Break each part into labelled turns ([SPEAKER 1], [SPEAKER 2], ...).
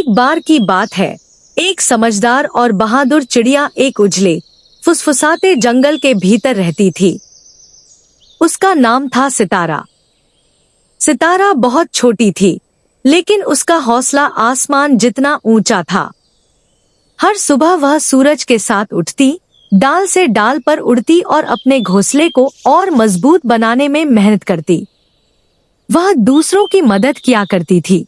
[SPEAKER 1] एक बार की बात है, एक समझदार और बहादुर चिड़िया एक उजले फुसफुसाते जंगल के भीतर रहती थी। उसका नाम था सितारा। सितारा बहुत छोटी थी, लेकिन उसका हौसला आसमान जितना ऊंचा था। हर सुबह वह सूरज के साथ उठती, डाल से डाल पर उड़ती और अपने घोंसले को और मजबूत बनाने में मेहनत करती। वह दूसरों की मदद किया करती थी।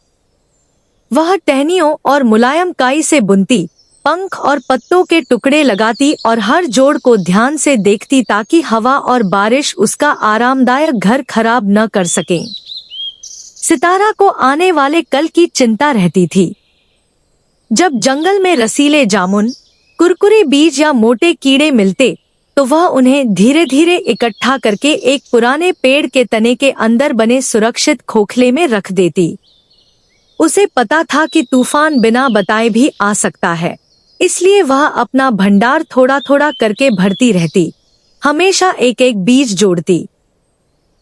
[SPEAKER 1] वह टहनियों और मुलायम काई से बुनती, पंख और पत्तों के टुकड़े लगाती और हर जोड़ को ध्यान से देखती ताकि हवा और बारिश उसका आरामदायक घर खराब न कर सकें। सितारा को आने वाले कल की चिंता रहती थी। जब जंगल में रसीले जामुन, कुरकुरे बीज या मोटे कीड़े मिलते तो वह उन्हें धीरे धीरे इकट्ठा करके एक पुराने पेड़ के तने के अंदर बने सुरक्षित खोखले में रख देती। उसे पता था कि तूफान बिना बताए भी आ सकता है, इसलिए वह अपना भंडार थोड़ा थोड़ा करके भरती रहती, हमेशा एक एक बीज जोड़ती।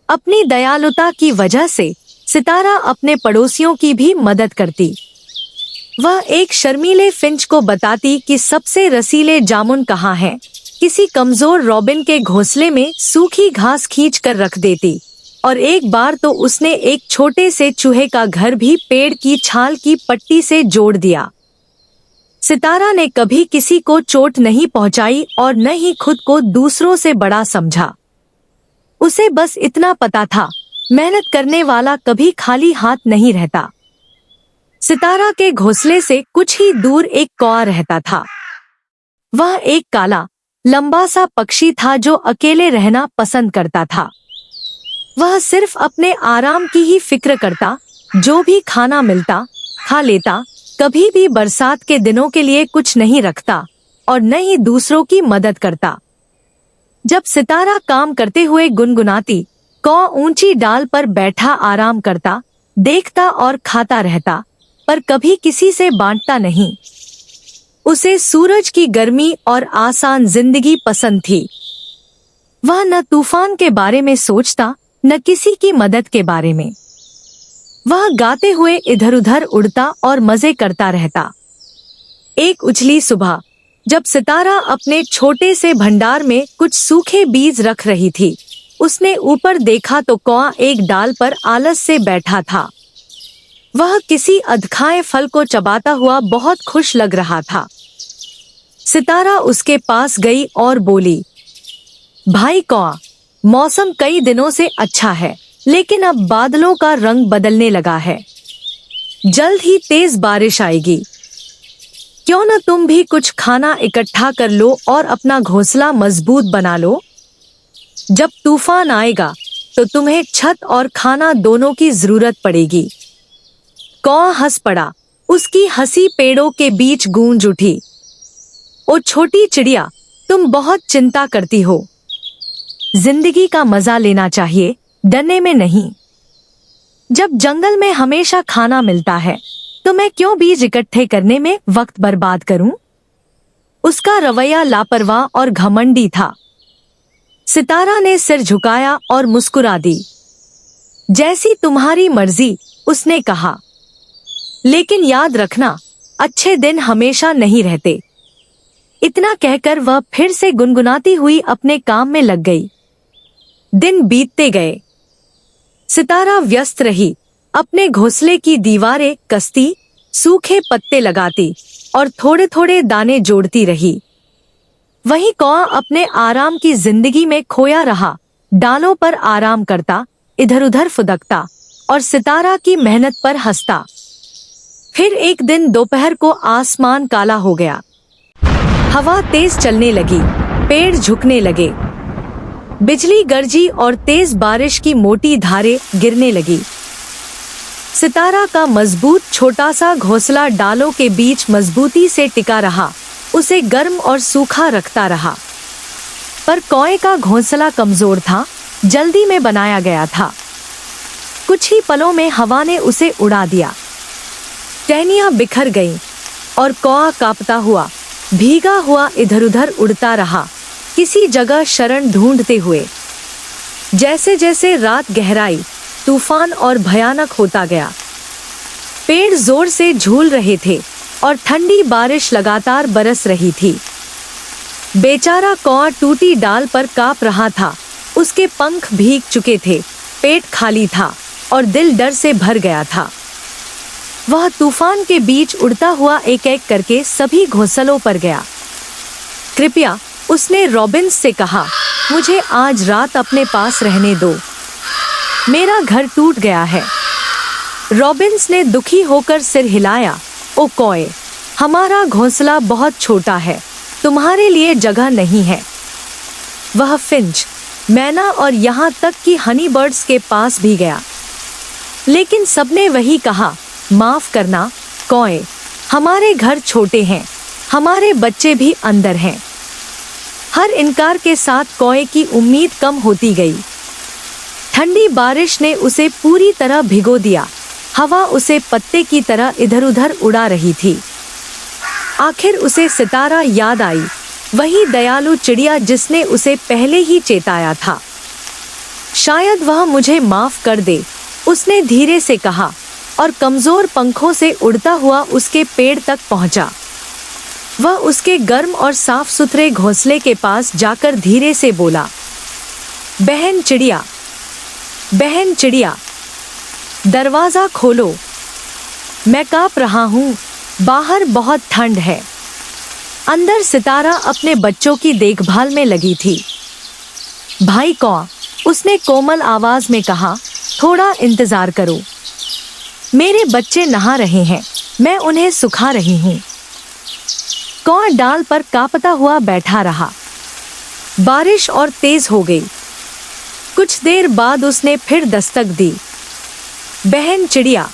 [SPEAKER 1] अपनी दयालुता की वजह से सितारा अपने पड़ोसियों की भी मदद करती। वह एक शर्मीले फिंच को बताती कि सबसे रसीले जामुन कहाँ हैं, किसी कमजोर रॉबिन के घोंसले में सूखी घास खींच कर रख देती, और एक बार तो उसने एक छोटे से चूहे का घर भी पेड़ की छाल की पट्टी से जोड़ दिया। सितारा ने कभी किसी को चोट नहीं पहुंचाई और न ही खुद को दूसरों से बड़ा समझा। उसे बस इतना पता था, मेहनत करने वाला कभी खाली हाथ नहीं रहता। सितारा के घोंसले से कुछ ही दूर एक कौआ रहता था। वह एक काला, लंबा सा पक्षी था जो अकेले रहना पसंद करता था। वह सिर्फ अपने आराम की ही फिक्र करता, जो भी खाना मिलता खा लेता, कभी भी बरसात के दिनों के लिए कुछ नहीं रखता और न ही दूसरों की मदद करता। जब सितारा काम करते हुए गुनगुनाती, कौआ ऊंची डाल पर बैठा आराम करता, देखता और खाता रहता, पर कभी किसी से बांटता नहीं। उसे सूरज की गर्मी और आसान जिंदगी पसंद थी। वह न तूफान के बारे में सोचता, न किसी की मदद के बारे में। वह गाते हुए इधर उधर उड़ता और मजे करता रहता। एक उजली सुबह, जब सितारा अपने छोटे से भंडार में कुछ सूखे बीज रख रही थी, उसने ऊपर देखा तो कौआ एक डाल पर आलस से बैठा था। वह किसी अधखाए फल को चबाता हुआ बहुत खुश लग रहा था। सितारा उसके पास गई और बोली, भाई कौआ, मौसम कई दिनों से अच्छा है, लेकिन अब बादलों का रंग बदलने लगा है। जल्द ही तेज बारिश आएगी। क्यों न तुम भी कुछ खाना इकट्ठा कर लो और अपना घोंसला मजबूत बना लो। जब तूफान आएगा तो तुम्हें छत और खाना दोनों की जरूरत पड़ेगी। कौआ हंस पड़ा। उसकी हंसी पेड़ों के बीच गूंज उठी। ओ छोटी चिड़िया, तुम बहुत चिंता करती हो। जिंदगी का मजा लेना चाहिए, डरने में नहीं। जब जंगल में हमेशा खाना मिलता है, तो मैं क्यों बीज इकट्ठे करने में वक्त बर्बाद करूं? उसका रवैया लापरवाह और घमंडी था। सितारा ने सिर झुकाया और मुस्कुरा दी। जैसी तुम्हारी मर्जी, उसने कहा। लेकिन याद रखना, अच्छे दिन हमेशा नहीं रहते। इतना कहकर वह फिर से गुनगुनाती हुई अपने काम में लग गई। दिन बीतते गए। सितारा व्यस्त रही, अपने घोंसले की दीवारें कसती, सूखे पत्ते लगाती और थोड़े थोड़े दाने जोड़ती रही। वहीं कौआ अपने आराम की जिंदगी में खोया रहा, डालों पर आराम करता, इधर उधर फुदकता और सितारा की मेहनत पर हंसता। फिर एक दिन दोपहर को आसमान काला हो गया। हवा तेज चलने लगी, पेड़ झुकने लगे, बिजली गरजी और तेज बारिश की मोटी धारें गिरने लगी। सितारा का मजबूत छोटा सा घोंसला डालों के बीच मजबूती से टिका रहा, उसे गर्म और सूखा रखता रहा। पर कौए का घोंसला कमजोर था, जल्दी में बनाया गया था। कुछ ही पलों में हवा ने उसे उड़ा दिया। टहनियां बिखर गईं और कौआ कांपता हुआ, भीगा हुआ इधर उधर उड़ता रहा, किसी जगह शरण ढूंढते हुए। जैसे जैसे रात गहराई, तूफान और भयानक होता गया। पेड़ जोर से झूल रहे थे और ठंडी बारिश लगातार बरस रही थी। बेचारा कौआ टूटी डाल पर कांप रहा था। उसके पंख भीग चुके थे, पेट खाली था और दिल डर से भर गया था। वह तूफान के बीच उड़ता हुआ एक एक करके सभी घोंसलों पर गया। कृपया, उसने रॉबिन्स से कहा, मुझे आज रात अपने पास रहने दो। मेरा घर टूट गया है। रॉबिन्स ने दुखी होकर सिर हिलाया। ओ कौए, हमारा घोंसला बहुत छोटा है, तुम्हारे लिए जगह नहीं है। वह फिंच, मैना और यहाँ तक कि हनी बर्ड्स के पास भी गया, लेकिन सबने वही कहा, माफ करना कौए, हमारे घर छोटे हैं, हमारे बच्चे भी अंदर हैं। हर इनकार के साथ कौए की उम्मीद कम होती गई। ठंडी बारिश ने उसे पूरी तरह भिगो दिया। हवा उसे पत्ते की तरह इधर उधर उड़ा रही थी। आखिर उसे सितारा याद आई, वही दयालु चिड़िया जिसने उसे पहले ही चेताया था। शायद वह मुझे माफ कर दे, उसने धीरे से कहा और कमजोर पंखों से उड़ता हुआ उसके पेड़ तक पहुंचा। वह उसके गर्म और साफ सुथरे घोंसले के पास जाकर धीरे से बोला, बहन चिड़िया, बहन चिड़िया, दरवाजा खोलो, मैं कांप रहा हूँ, बाहर बहुत ठंड है। अंदर सितारा अपने बच्चों की देखभाल में लगी थी। भाई कौआ, उसने कोमल आवाज में कहा, थोड़ा इंतजार करो, मेरे बच्चे नहा रहे हैं, मैं उन्हें सुखा रही हूँ। कौआ डाल पर कांपता हुआ बैठा रहा। बारिश और तेज हो गई। कुछ देर बाद उसने फिर दस्तक दी, बहन चिड़िया,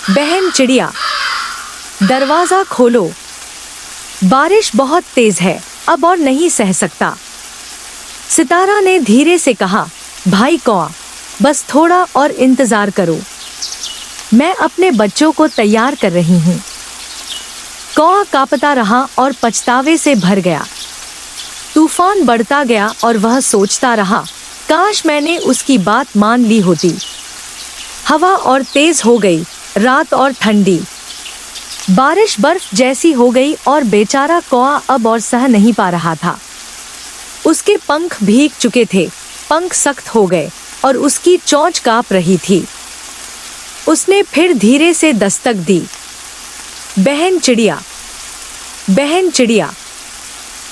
[SPEAKER 1] बहन चिड़िया, दरवाजा खोलो, बारिश बहुत तेज है, अब और नहीं सह सकता। सितारा ने धीरे से कहा, भाई कौआ, बस थोड़ा और इंतजार करो, मैं अपने बच्चों को तैयार कर रही हूँ। कौआ कांपता रहा और पछतावे से भर गया। तूफान बढ़ता गया और वह सोचता रहा, काश मैंने उसकी बात मान ली होती। हवा और तेज हो गई, रात और ठंडी। बारिश बर्फ जैसी हो गई और बेचारा कौआ अब और सह नहीं पा रहा था। उसके पंख भीग चुके थे, पंख सख्त हो गए और उसकी चोंच कांप रही थी। उसने फिर धीरे से दस्तक दी, बहन चिड़िया, बहन चिड़िया,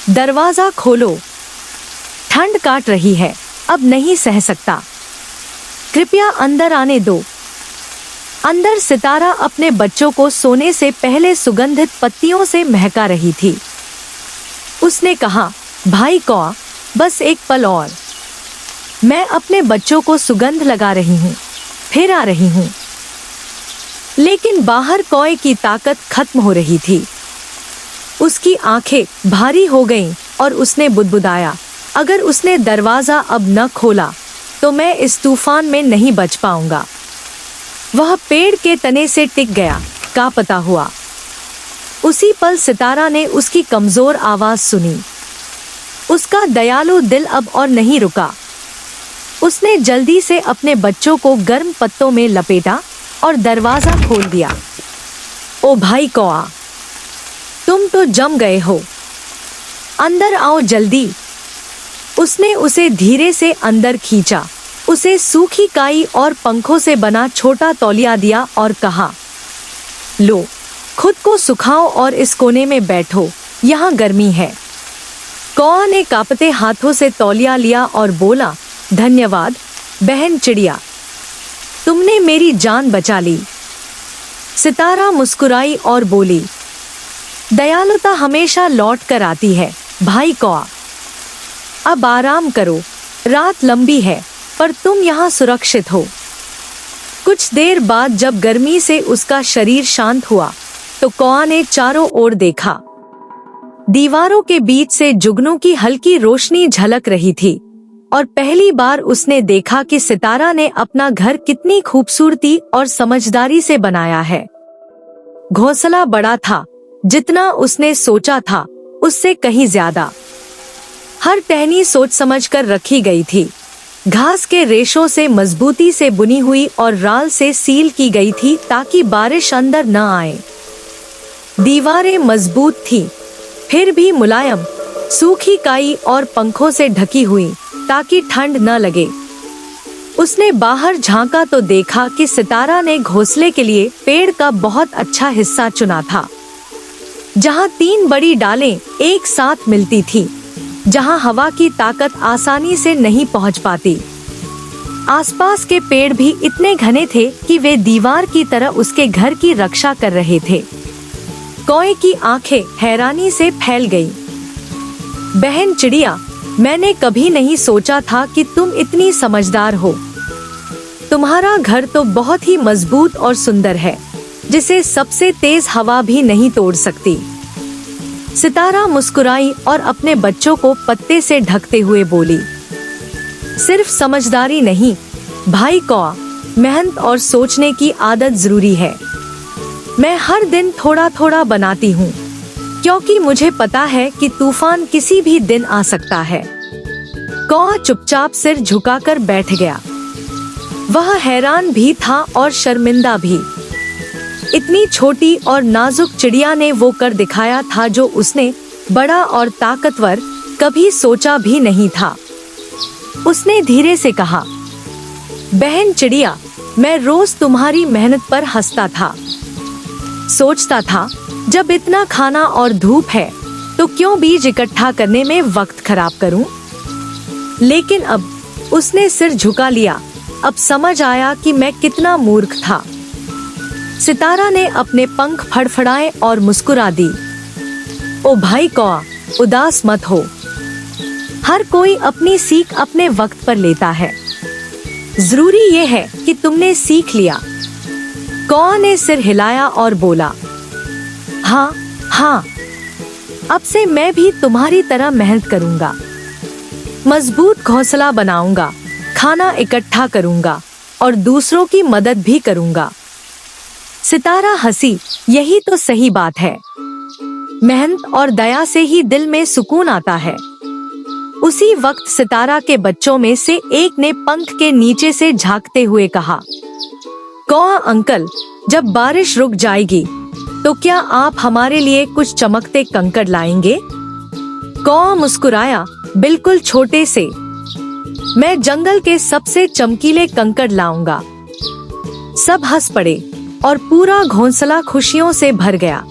[SPEAKER 1] दरवाजा खोलो, ठंड काट रही है, अब नहीं सह सकता, कृपया अंदर आने दो। अंदर सितारा अपने बच्चों को सोने से पहले सुगंधित पत्तियों से महका रही थी। उसने कहा, भाई कौआ, बस एक पल और, मैं अपने बच्चों को सुगंध लगा रही हूँ, फिर आ रही हूँ। लेकिन बाहर कौए की ताकत खत्म हो रही थी। उसकी आंखें भारी हो गईं और उसने बुदबुदाया, अगर उसने दरवाजा अब न खोला तो मैं इस तूफान में नहीं बच पाऊंगा। वह पेड़ के तने से टिक गया, कांपता हुआ। उसी पल सितारा ने उसकी कमजोर आवाज सुनी। उसका दयालु दिल अब और नहीं रुका। उसने जल्दी से अपने बच्चों को गर्म पत्तों में लपेटा और दरवाजा खोल दिया। ओ भाई कौआ, तुम तो जम गए हो, अंदर आओ जल्दी। उसने उसे धीरे से अंदर खींचा, उसे सूखी काई और पंखों से बना छोटा तौलिया दिया और कहा, लो, खुद को सुखाओ और इस कोने में बैठो, यहाँ गर्मी है। कौआ ने कांपते हाथों से तौलिया लिया और बोला, धन्यवाद बहन चिड़िया, तुमने मेरी जान बचा ली। सितारा मुस्कुराई और बोली, दयालुता हमेशा लौट कर आती है भाई कौआ। अब आराम करो, रात लंबी है पर तुम यहाँ सुरक्षित हो। कुछ देर बाद जब गर्मी से उसका शरीर शांत हुआ तो कौआ ने चारों ओर देखा। दीवारों के बीच से जुगनू की हल्की रोशनी झलक रही थी और पहली बार उसने देखा कि सितारा ने अपना घर कितनी खूबसूरती और समझदारी से बनाया है। घोंसला बड़ा था, जितना उसने सोचा था उससे कहीं ज्यादा। हर टहनी सोच समझकर रखी गई थी। घास के रेशों से मजबूती से बुनी हुई और राल से सील की गई थी ताकि बारिश अंदर न आए। दीवारें मजबूत थी, फिर भी मुलायम, सूखी काई और पंखों से ढकी हुई ताकि ठंड न लगे। उसने बाहर झांका तो देखा कि सितारा ने घोंसले के लिए पेड़ का बहुत अच्छा हिस्सा चुना था, जहां 3 बड़ी डालें एक साथ मिलती थी, जहां हवा की ताकत आसानी से नहीं पहुंच पाती। आसपास के पेड़ भी इतने घने थे कि वे दीवार की तरह उसके घर की रक्षा कर रहे थे। कौए की आंखें हैरानी से फैल गईं। बहन चिड़िया, मैंने कभी नहीं सोचा था कि तुम इतनी समझदार हो। तुम्हारा घर तो बहुत ही मजबूत और सुंदर है, जिसे सबसे तेज हवा भी नहीं तोड़ सकती। सितारा मुस्कुराई और अपने बच्चों को पत्ते से ढकते हुए बोली, सिर्फ समझदारी नहीं भाई कौआ, मेहनत और सोचने की आदत जरूरी है। मैं हर दिन थोड़ा थोड़ा बनाती हूँ, क्योंकि मुझे पता है कि तूफान किसी भी दिन आ सकता है। कौआ चुपचाप सिर झुकाकर बैठ गया। वह हैरान भी था और शर्मिंदा भी। इतनी छोटी और नाजुक चिड़िया ने वो कर दिखाया था जो उसने, बड़ा और ताकतवर, कभी सोचा भी नहीं था। उसने धीरे से कहा, बहन चिड़िया, मैं रोज तुम्हारी मेहनत पर हंसता था। सोचता था जब इतना खाना और धूप है तो क्यों बीज इकट्ठा करने में वक्त खराब करूं? लेकिन अब उसने सिर झुका लिया। अब समझ आया कि मैं कितना मूर्ख था। सितारा ने अपने पंख फड़फड़ाए और मुस्कुरा दी। ओ भाई कौआ, उदास मत हो। हर कोई अपनी सीख अपने वक्त पर लेता है। जरूरी ये है कि तुमने सीख लिया। कौआ ने सिर हिलाया और बोला, हाँ हाँ, अब से मैं भी तुम्हारी तरह मेहनत करूंगा। मजबूत घोंसला बनाऊंगा, खाना इकट्ठा करूंगा और दूसरों की मदद भी करूंगा। सितारा हंसी, यही तो सही बात है। मेहनत और दया से ही दिल में सुकून आता है। उसी वक्त सितारा के बच्चों में से एक ने पंख के नीचे से झांकते हुए कहा, कौआ अंकल, जब बारिश रुक जाएगी तो क्या आप हमारे लिए कुछ चमकते कंकड़ लाएंगे? कौआ मुस्कुराया, बिल्कुल छोटे से। मैं जंगल के सबसे चमकीले कंकड़ लाऊंगा। सब हंस पड़े और पूरा घोंसला खुशियों से भर गया।